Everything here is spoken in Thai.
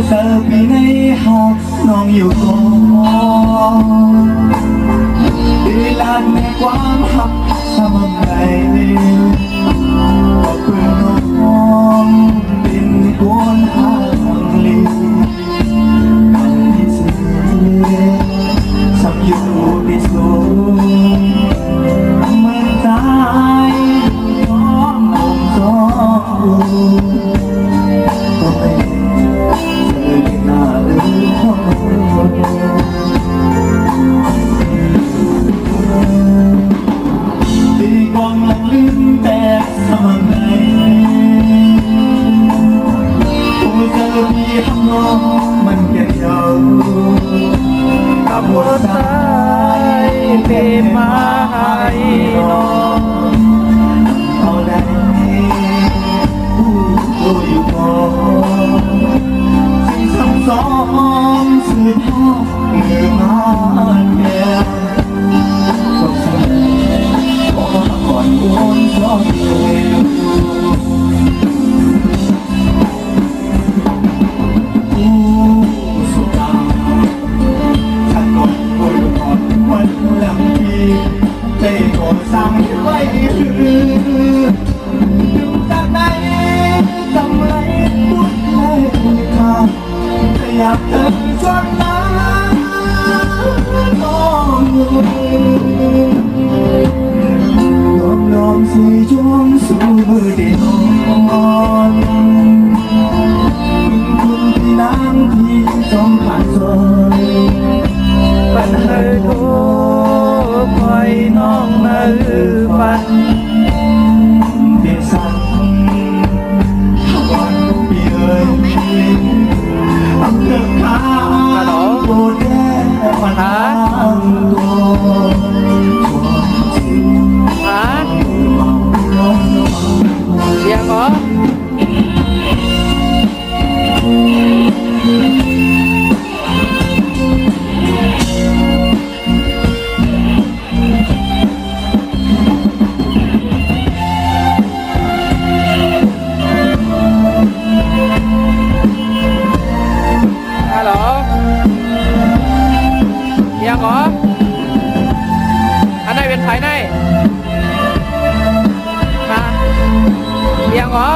เสิร์ฟในหากน้องอยู่ก่อนดีลานในความหักสมองใจก็เพื่อนน้องบินกวนหางลีกันที่เสียสับอยู่ที่สูงมันตายน้องลงซ้อนก็ไม่น่าลืมตีกองหลังลืมแต่สมังไหนผู้เจอมีคำน้องมันแก่เยากับหัวใจเต็มมาให้น้องเอาได้ผู้อยู่ก่อนสองสืบทอดเมื่อมาแก่ก็เสียขอก่อนวนซ้อนเร็วผู้สุดาฉันก็ควรก่อนวันหลังที่ได้ก่อสร้างไว้คือจากไหนจำไรพูดเลยค่ะอยากเธอชวนมาน้องสีจวงสู่มือเดียวนอนคุณที่น้ำที่จมผ่านซอยปัญหาโทคอยน้องมาปันเดียสั่นวันเปียยอังเกิดข้าโดนแย่ปัญหาเสียงเหรอฮัลโหลเสียงเหรออันไหนเป็นไผ่ไหนฮะเสียงเหรอ